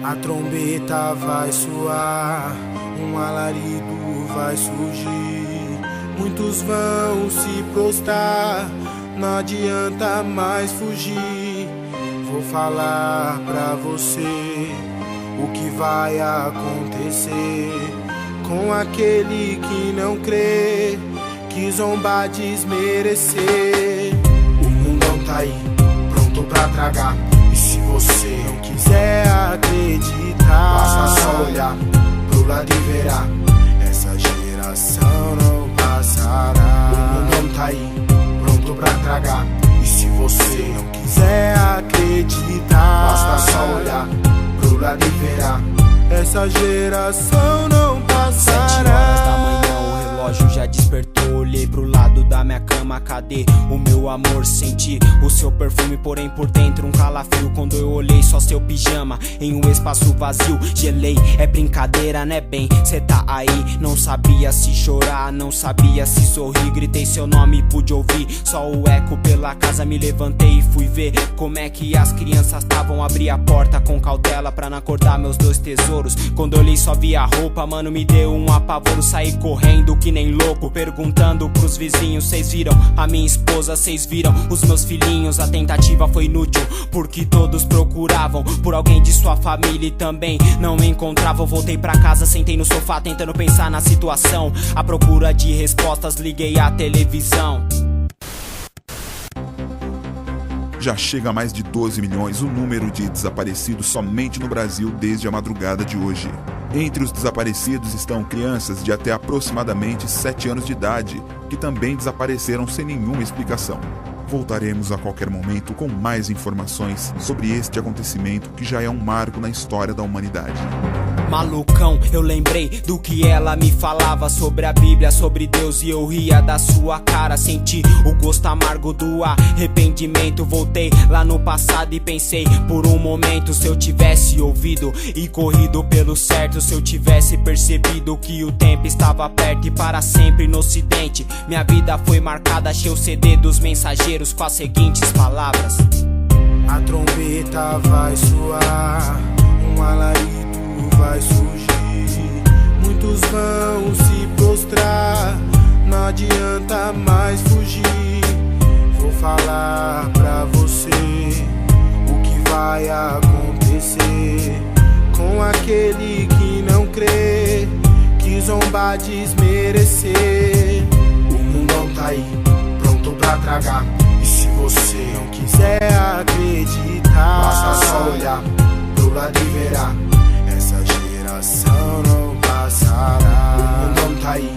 A trombeta vai soar, um alarido vai surgir. Muitos vão se prostrar, não adianta mais fugir. Vou falar pra você o que vai acontecer com aquele que não crê, que zombar desmerecer. O mundão tá aí, pronto pra tragar. E se você não quiser acreditar, basta só olhar pro lado e verá, essa geração não passará. O mundão tá aí, pronto pra tragar. E se você não quiser acreditar, basta só olhar pro lado e verá, essa geração não passará. 7 horas da manhã, o relógio já despertou. Olhei pro lado da minha cama, cadê o meu amor? Senti o seu perfume, porém por dentro um calafrio. Quando eu olhei só seu pijama em um espaço vazio, gelei, é brincadeira né bem? Cê tá aí, não sabia se chorar, não sabia se sorrir. Gritei seu nome, pude ouvir só o eco pela casa. Me levantei e fui ver como é que as crianças estavam. Abri a porta com cautela pra não acordar meus 2 tesouros. Quando eu olhei só vi a roupa, mano, me deu um apavoro. Saí correndo que nem louco, perguntando pros vizinhos: cês viram a minha esposa? Cês viram os meus filhinhos? A tentativa foi inútil, porque todos procuravam por alguém de sua família e também não me encontravam. Voltei pra casa, sentei no sofá tentando pensar na situação. À procura de respostas, liguei a televisão. Já chega a mais de 12 milhões o número de desaparecidos somente no Brasil desde a madrugada de hoje. Entre os desaparecidos estão crianças de até aproximadamente 7 anos de idade, que também desapareceram sem nenhuma explicação. Voltaremos a qualquer momento com mais informações sobre este acontecimento que já é um marco na história da humanidade. Malucão, eu lembrei do que ela me falava sobre a Bíblia, sobre Deus, e eu ria da sua cara. Senti o gosto amargo do arrependimento. Voltei lá no passado e pensei por um momento, se eu tivesse ouvido e corrido pelo certo, se eu tivesse percebido que o tempo estava perto e para sempre no ocidente. Minha vida foi marcada, achei o CD dos mensageiros com as seguintes palavras: a trombeta vai soar, um alarido vai surgir. Muitos vão se prostrar, não adianta mais fugir. Vou falar pra você o que vai acontecer com aquele que não crê, que zombar desmerecer. O mundão tá aí, pronto pra tragar. E se você não quiser acreditar, basta só olhar pro lado e verá, essa geração não passará. O mundão tá aí,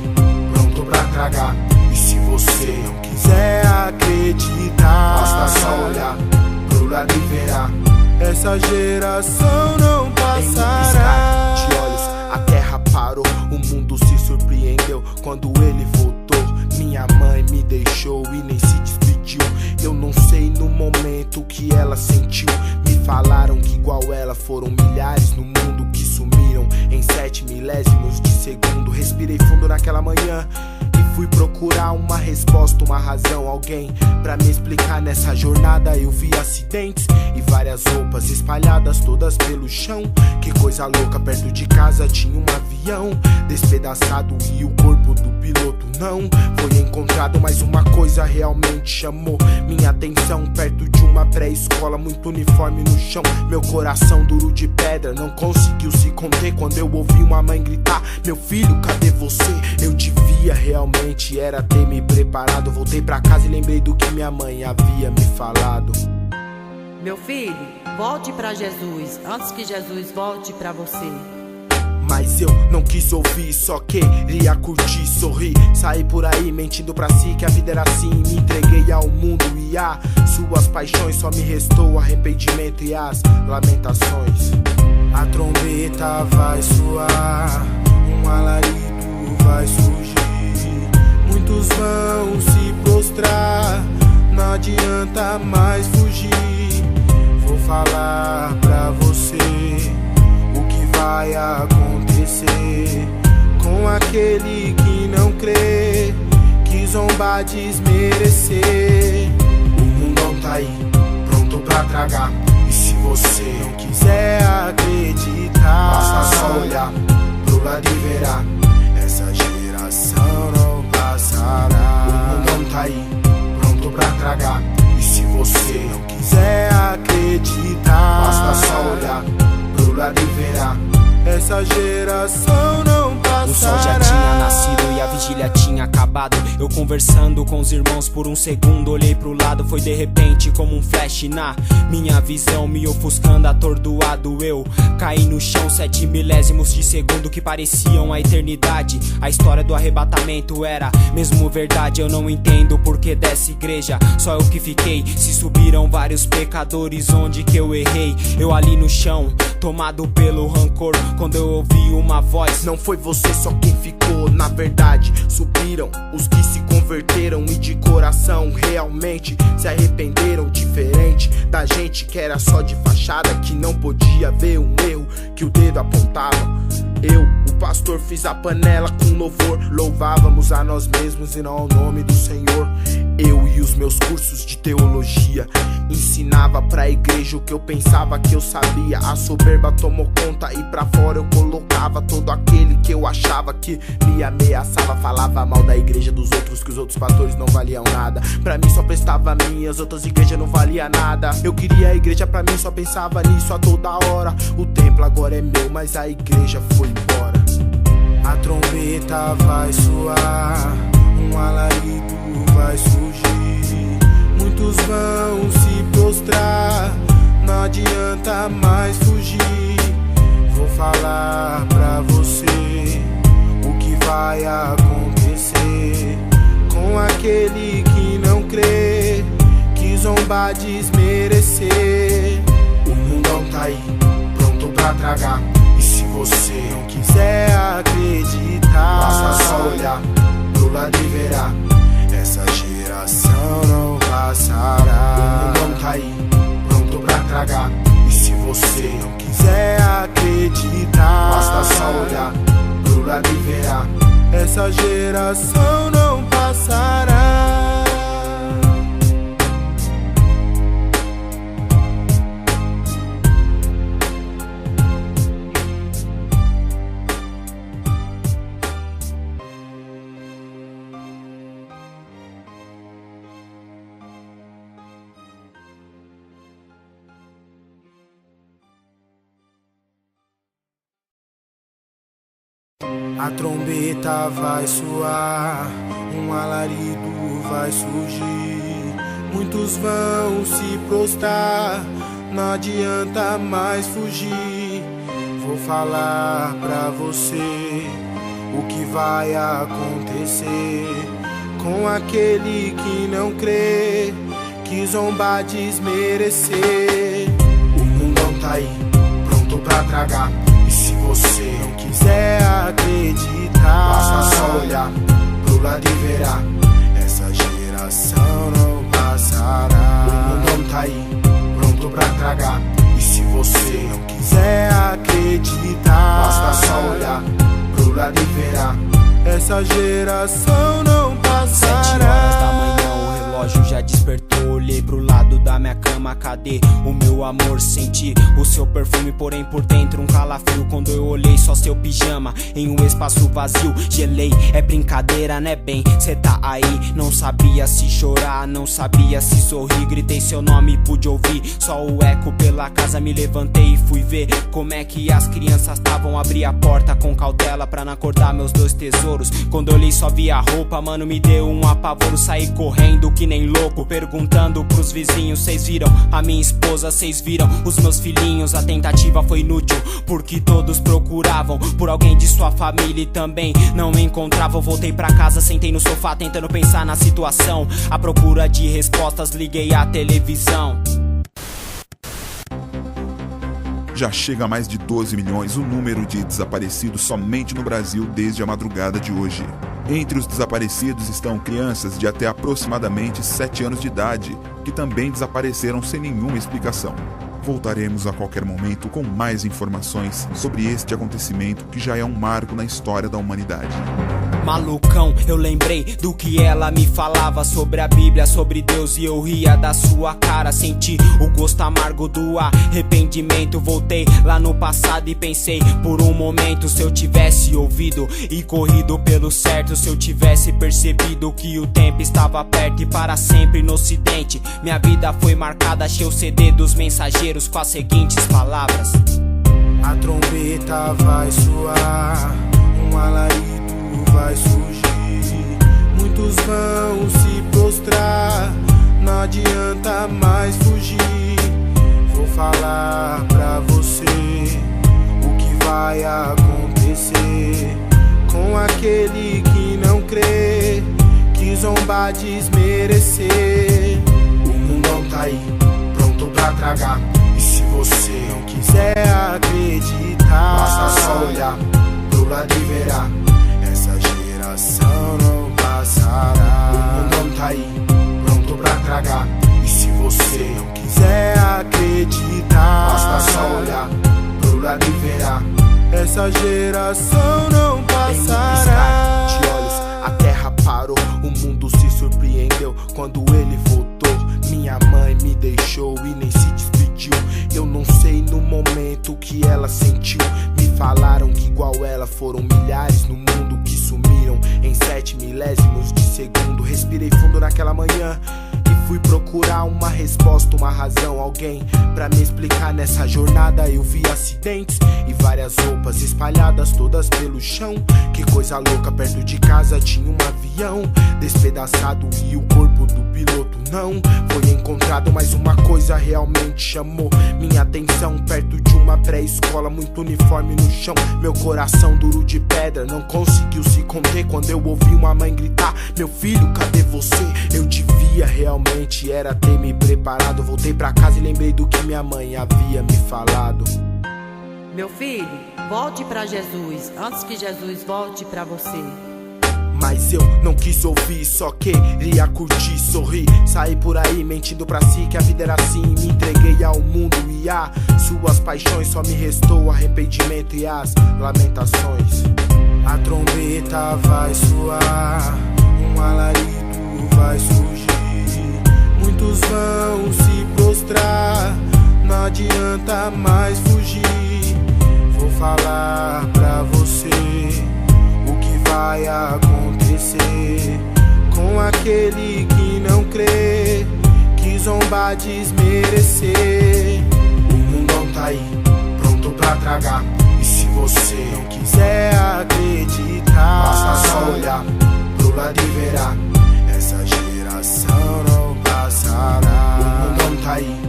pronto pra tragar. E se você não quiser acreditar, basta só olhar pro lado e verá, essa geração não passará. Em um piscar de olhos, a terra parou, o mundo se surpreendeu quando ele voltou. Minha mãe me deixou e nem se despediu. Eu não sei no momento que ela sentiu. Me falaram que igual ela foram milhares no mundo que sumiram em 7 milésimos de segundo. Respirei fundo naquela manhã e fui procurar uma resposta, uma razão, alguém pra me explicar. Nessa jornada eu vi acidentes e várias roupas espalhadas todas pelo chão. Que coisa louca, perto de casa tinha um avião despedaçado e o corpo do piloto não foi encontrado. Mas uma coisa realmente chamou minha atenção: perto de uma pré-escola, muito uniforme no chão. Meu coração duro de pedra não conseguiu se conter quando eu ouvi uma mãe gritar: meu filho, cadê você? Eu devia realmente era ter me preparado. Voltei pra casa e lembrei do que minha mãe havia me falado: meu filho, volte pra Jesus antes que Jesus volte pra você. Mas eu não quis ouvir, só queria curtir, sorrir. Saí por aí mentindo pra si que a vida era assim. Me entreguei ao mundo e a suas paixões. Só me restou arrependimento e as lamentações. A trombeta vai soar, um alarido vai surgir. Muitos vão se prostrar, não adianta mais fugir. Vou falar pra você o que vai acontecer com aquele que não crê, que zombar desmerecer. O mundão tá aí, pronto pra tragar. E se você não quiser acreditar, lado e verá. Essa geração não passará. O mundão tá aí, pronto pra tragar. E se você não quiser acreditar, basta só olhar pro lado e verá. Essa geração não passará. O sol já tinha nascido e a vigília tinha acabado. Eu conversando com os irmãos por um segundo, olhei pro lado, foi de repente como um flash na minha visão, me ofuscando, atordoado. Eu caí no chão 7 milésimos de segundo que pareciam a eternidade. A história do arrebatamento era mesmo verdade. Eu não entendo por que dessa igreja só eu que fiquei. Se subiram vários pecadores, onde que eu errei? Eu ali no chão, tomado pelo rancor, quando eu ouvi uma voz: não foi você só quem ficou, na verdade subiram os que se converteram e de coração realmente se arrependeram. Diferente da gente que era só de fachada, que não podia ver um erro que o dedo apontava. Eu, o pastor, fiz a panela com louvor, louvávamos a nós mesmos e não ao nome do Senhor. Eu e os meus cursos de teologia ensinava pra igreja o que eu pensava que eu sabia. A soberba tomou conta e pra fora eu colocava todo aquele que eu achava que me ameaçava. Falava mal da igreja dos outros, que os outros pastores não valiam nada. Pra mim só prestava a minha, as outras igrejas não valia nada. Eu queria a igreja pra mim, só pensava nisso a toda hora. O templo agora é meu, mas a igreja foi embora. A trombeta vai soar, um alarido vai surgir. Muitos vão se prostrar, não adianta mais fugir. Vou falar pra você o que vai acontecer com aquele que não crê, que zombar desmerecer. O mundão tá aí, pronto pra tragar. E se você não quiser acreditar, basta só olhar pro lado e verá. Essa geração não passará. O mundão tá aí, pronto pra tragar. E se você não quiser acreditar, basta só olhar pro lado e verá. Essa geração não passará. A trombeta vai soar, um alarido vai surgir. Muitos vão se prostrar, não adianta mais fugir. Vou falar pra você o que vai acontecer com aquele que não crê, que zombar desmerecer. O mundão tá aí, pronto pra tragar. E se você não quiser acreditar, basta só olhar pro lado e verá. Essa geração não passará. O mundão tá aí, pronto pra tragar. E se você não quiser acreditar, basta só olhar pro lado e verá. Essa geração não passará. 7 horas da manhã, o relógio já despertou. Olhei pro lado da minha cama, cadê o meu amor? Senti o seu perfume, porém por dentro um calafrio. Quando eu olhei só seu pijama em um espaço vazio, gelei, é brincadeira né bem? Cê tá aí, não sabia se chorar, não sabia se sorrir. Gritei seu nome, pude ouvir só o eco pela casa. Me levantei e fui ver como é que as crianças estavam. Abri a porta com cautela pra não acordar meus 2 tesouros. Quando olhei só vi a roupa, mano, me deu um apavoro. Saí correndo que nem louco, perguntando pros vizinhos: cês viram a minha esposa? Cês viram os meus filhinhos? A tentativa foi inútil, porque todos procuravam por alguém de sua família e também não me encontravam. Voltei pra casa, sentei no sofá tentando pensar na situação. À procura de respostas, liguei a televisão. Já chega a mais de 12 milhões o número de desaparecidos somente no Brasil desde a madrugada de hoje. Entre os desaparecidos estão crianças de até aproximadamente 7 anos de idade, que também desapareceram sem nenhuma explicação. Voltaremos a qualquer momento com mais informações sobre este acontecimento que já é um marco na história da humanidade. malucão. Eu lembrei do que ela me falava sobre a Bíblia, sobre Deus, e eu ria da sua cara. Senti o gosto amargo do arrependimento. Voltei lá no passado e pensei por um momento, se eu tivesse ouvido e corrido pelo certo, se eu tivesse percebido que o tempo estava perto e para sempre no ocidente. Minha vida foi marcada, achei o CD dos Mensageiros com as seguintes palavras: a trombeta vai soar, um alarido vai surgir, muitos vão se prostrar, não adianta mais fugir. Vou falar pra você o que vai acontecer com aquele que não crê, que zombar desmerecer. O mundão tá aí, pronto pra tragar, e se você não quiser acreditar, basta só olhar pro lado e verá, essa geração não passará. O mundão tá aí, pronto pra tragar, e se você não quiser acreditar, basta só olhar pro lado e verá, essa geração não passará. De olhos, a terra parou, o mundo se surpreendeu quando ele voltou. Minha mãe me deixou e nem se despediu. Eu não sei no momento que ela sentiu. Me falaram que igual ela foram milhares no mundo que sumiram em 7 milésimos de segundo. Respirei fundo naquela manhã e fui procurar uma resposta, uma razão, alguém pra me explicar. Nessa jornada eu vi acidentes e várias roupas espalhadas todas pelo chão. Que coisa louca, perto de casa tinha um avião despedaçado e o corpo do piloto não foi encontrado. Mas uma coisa realmente chamou minha atenção, perto de uma pré-escola, muito uniforme no chão. Meu coração duro de pedra não conseguiu se conter quando eu ouvi uma mãe gritar: meu filho, cadê você? Eu devia realmente era ter me preparado. Voltei pra casa e lembrei do que minha mãe havia me falado: meu filho, volte pra Jesus, antes que Jesus volte pra você. Mas eu não quis ouvir, só queria curtir, sorrir, sair por aí mentindo pra si que a vida era assim. Me entreguei ao mundo e a suas paixões, só me restou arrependimento e as lamentações. A trombeta vai soar, um alarido vai surgir, muitos vão se prostrar, não adianta mais fugir. Vou falar pra você o que vai acontecer com aquele que não crê, que zombar desmerecer. O mundão tá aí, pronto pra tragar, e se você não quiser acreditar, basta só olhar pro lado e verá, essa geração não passará. O mundão tá aí,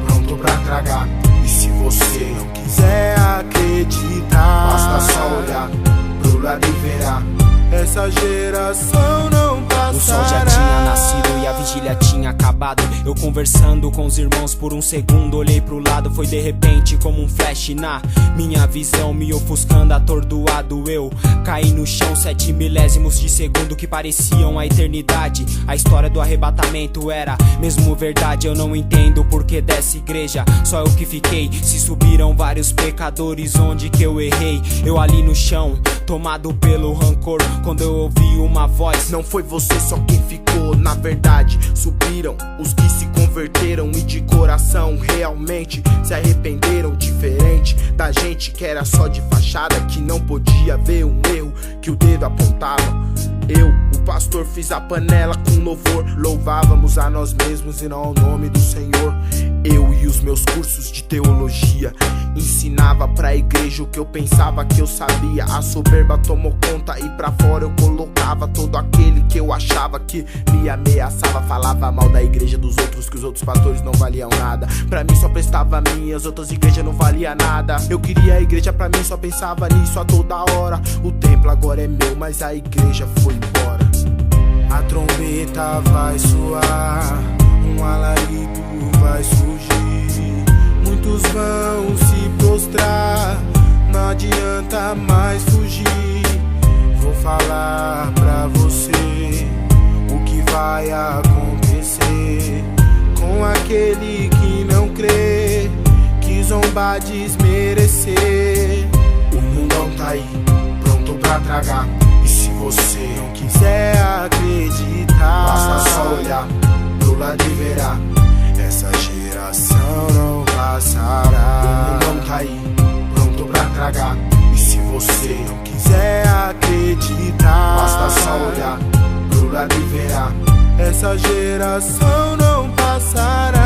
pronto pra tragar, e se você não quiser acreditar, basta só olhar pro lado e verá, essa geração não passará. O sol já tinha nascido e a vigília tinha acabado. Eu conversando com os irmãos por um segundo, olhei pro lado, foi de repente como um flash na minha visão, me ofuscando, atordoado. Eu caí no chão, 7 milésimos de segundo que pareciam a eternidade. A história do arrebatamento era mesmo verdade. Eu não entendo o porquê dessa igreja, só eu que fiquei. Se subiram vários pecadores, onde que eu errei? Eu ali no chão, tomado pelo rancor, quando eu ouvi uma voz: não foi você só quem ficou, na verdade subiram os que se converteram e de coração realmente se arrependeram. Diferente da gente que era só de fachada, que não podia ver um erro que o dedo apontava. Eu, o pastor, fiz a panela com louvor, louvávamos a nós mesmos e não ao nome do Senhor. Eu e os meus cursos de teologia ensinava pra igreja o que eu pensava que eu sabia. A soberba tomou conta e pra fora eu colocava todo aquele que eu achava que me ameaçava. Falava mal da igreja dos outros, que os outros pastores não valiam nada. Pra mim só prestava a minha, as outras igrejas não valia nada. Eu queria a igreja pra mim, só pensava nisso a toda hora. O templo agora é meu, mas a igreja foi embora. A trombeta vai soar, um alarido vai surgir, muitos vão se prostrar, não adianta mais fugir. Vou falar pra você o que vai acontecer com aquele que não crê, que zombar desmerecer. O mundão tá aí, pronto pra tragar, e se você não quiser acreditar, basta só olhar pro lado e verá. Essa geração não passará. O mundo tá aí, pronto pra tragar. E se você não quiser acreditar, basta só olhar pro lado e verá. Essa geração não passará.